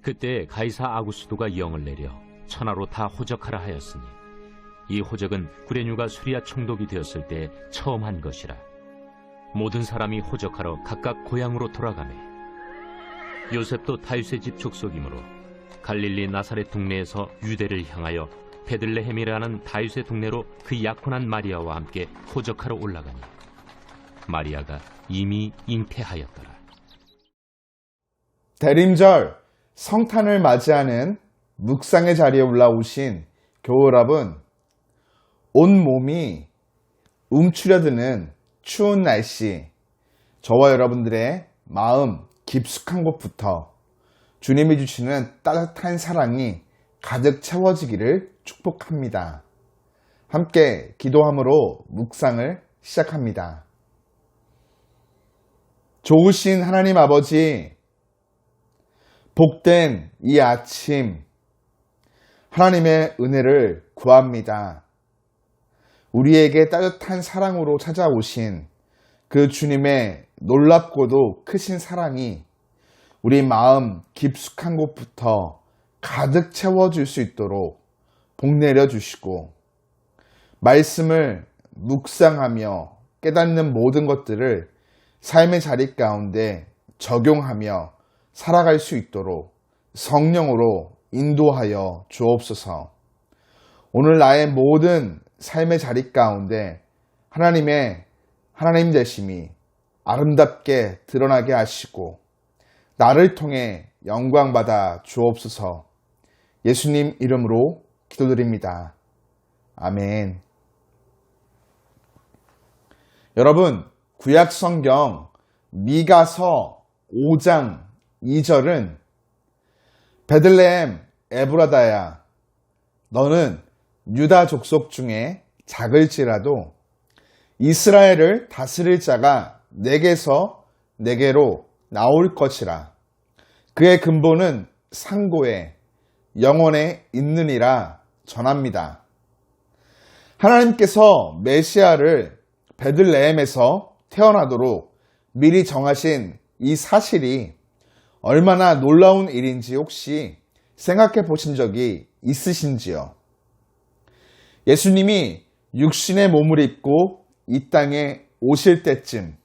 그때 가이사 아구스도가 영을 내려 천하로 다 호적하라 하였으니 이 호적은 구레뉴가 수리아 총독이 되었을 때 처음 한 것이라. 모든 사람이 호적하러 각각 고향으로 돌아가매 요셉도 다윗의 집 족속이므로 갈릴리 나사렛 동네에서 유대를 향하여 베들레헴이라는 다윗의 동네로 그 약혼한 마리아와 함께 호적하러 올라가니 마리아가 이미 잉태하였더라. 대림절 성탄을 맞이하는 묵상의 자리에 올라오신 교우 여러분, 온 몸이 움츠려드는 추운 날씨, 저와 여러분들의 마음 깊숙한 곳부터 주님이 주시는 따뜻한 사랑이 가득 채워지기를 축복합니다. 함께 기도함으로 묵상을 시작합니다. 좋으신 하나님 아버지, 복된 이 아침, 하나님의 은혜를 구합니다. 우리에게 따뜻한 사랑으로 찾아오신 그 주님의 놀랍고도 크신 사랑이 우리 마음 깊숙한 곳부터 가득 채워줄 수 있도록 복내려 주시고, 말씀을 묵상하며 깨닫는 모든 것들을 삶의 자리 가운데 적용하며 살아갈 수 있도록 성령으로 인도하여 주옵소서. 오늘 나의 모든 삶의 자리 가운데 하나님 되심이 아름답게 드러나게 하시고 나를 통해 영광받아 주옵소서. 예수님 이름으로 기도드립니다. 아멘. 여러분, 구약 성경 미가서 5장 2절은 베들레헴 에브라다야, 너는 유다 족속 중에 작을지라도 이스라엘을 다스릴 자가 내게서 내게로 나올 것이라. 그의 근본은 상고에 영원에 있느니라 전합니다. 하나님께서 메시아를 베들레헴에서 태어나도록 미리 정하신 이 사실이 얼마나 놀라운 일인지 혹시 생각해 보신 적이 있으신지요? 예수님이 육신의 몸을 입고 이 땅에 오실 때쯤,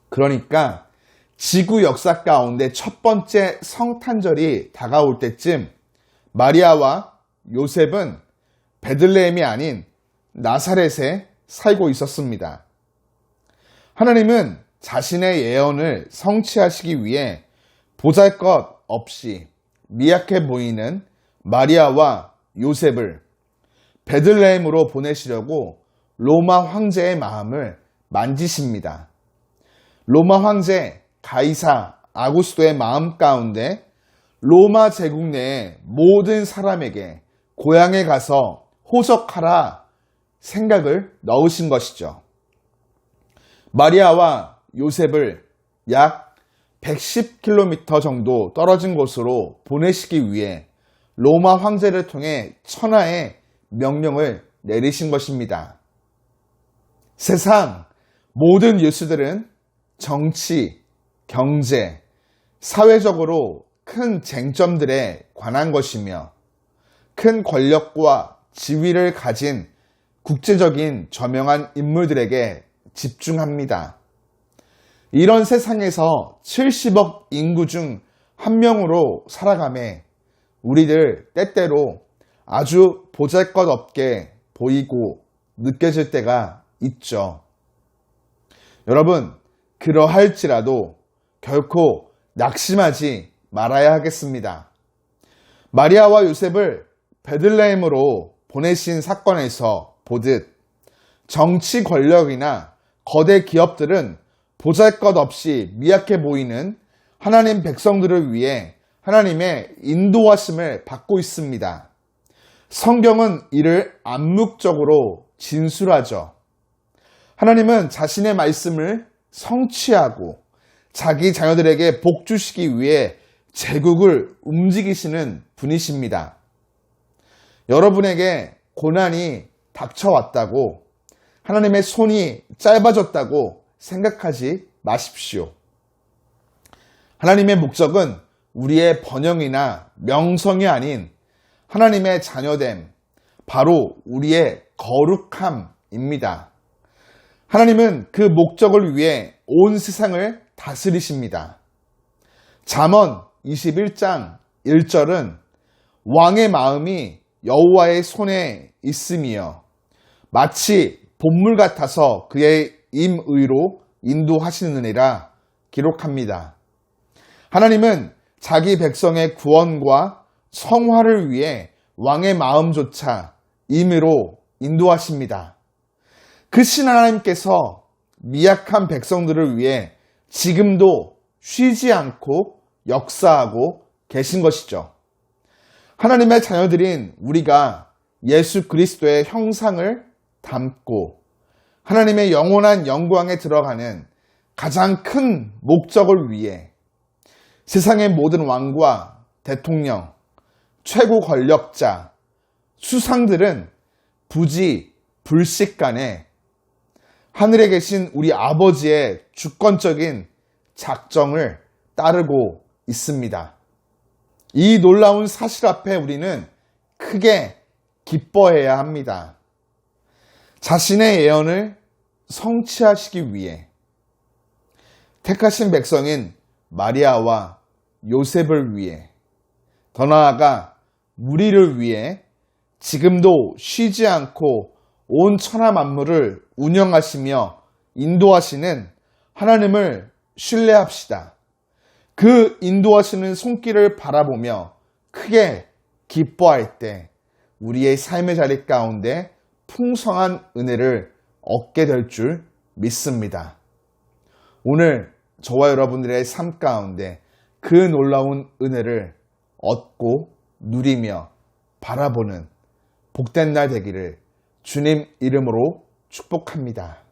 그러니까 지구 역사 가운데 첫 번째 성탄절이 다가올 때쯤 마리아와 요셉은 베들레헴이 아닌 나사렛에 살고 있었습니다. 하나님은 자신의 예언을 성취하시기 위해 보잘것없이 미약해 보이는 마리아와 요셉을 베들레헴으로 보내시려고 로마 황제의 마음을 만지십니다. 로마 황제 가이사 아구스도의 마음 가운데 로마 제국 내의 모든 사람에게 고향에 가서 호적하라 생각을 넣으신 것이죠. 마리아와 요셉을 약 110km 정도 떨어진 곳으로 보내시기 위해 로마 황제를 통해 천하의 명령을 내리신 것입니다. 세상 모든 뉴스들은 정치, 경제, 사회적으로 큰 쟁점들에 관한 것이며 큰 권력과 지위를 가진 국제적인 저명한 인물들에게 집중합니다. 이런 세상에서 70억 인구 중 한 명으로 살아가며 우리들 때때로 아주 보잘것없게 보이고 느껴질 때가 있죠. 여러분, 그러할지라도 결코 낙심하지 말아야 하겠습니다. 마리아와 요셉을 베들레헴으로 보내신 사건에서 보듯 정치 권력이나 거대 기업들은 보잘것없이 미약해 보이는 하나님 백성들을 위해 하나님의 인도하심을 받고 있습니다. 성경은 이를 암묵적으로 진술하죠. 하나님은 자신의 말씀을 성취하고 자기 자녀들에게 복 주시기 위해 제국을 움직이시는 분이십니다. 여러분에게 고난이 닥쳐왔다고, 하나님의 손이 짧아졌다고 생각하지 마십시오. 하나님의 목적은 우리의 번영이나 명성이 아닌 하나님의 자녀됨, 바로 우리의 거룩함입니다. 하나님은 그 목적을 위해 온 세상을 다스리십니다. 잠언 21장 1절은 왕의 마음이 여호와의 손에 있음이여 마치 본물 같아서 그의 임의로 인도하시느니라 기록합니다. 하나님은 자기 백성의 구원과 성화를 위해 왕의 마음조차 임의로 인도하십니다. 그 신 하나님께서 미약한 백성들을 위해 지금도 쉬지 않고 역사하고 계신 것이죠. 하나님의 자녀들인 우리가 예수 그리스도의 형상을 담고 하나님의 영원한 영광에 들어가는 가장 큰 목적을 위해 세상의 모든 왕과 대통령, 최고 권력자, 수상들은 부지 불식간에 하늘에 계신 우리 아버지의 주권적인 작정을 따르고 있습니다. 이 놀라운 사실 앞에 우리는 크게 기뻐해야 합니다. 자신의 예언을 성취하시기 위해 택하신 백성인 마리아와 요셉을 위해, 더 나아가 우리를 위해 지금도 쉬지 않고 온 천하 만물을 운영하시며 인도하시는 하나님을 신뢰합시다. 그 인도하시는 손길을 바라보며 크게 기뻐할 때 우리의 삶의 자리 가운데 풍성한 은혜를 얻게 될 줄 믿습니다. 오늘 저와 여러분들의 삶 가운데 그 놀라운 은혜를 얻고 누리며 바라보는 복된 날 되기를 주님 이름으로 축복합니다.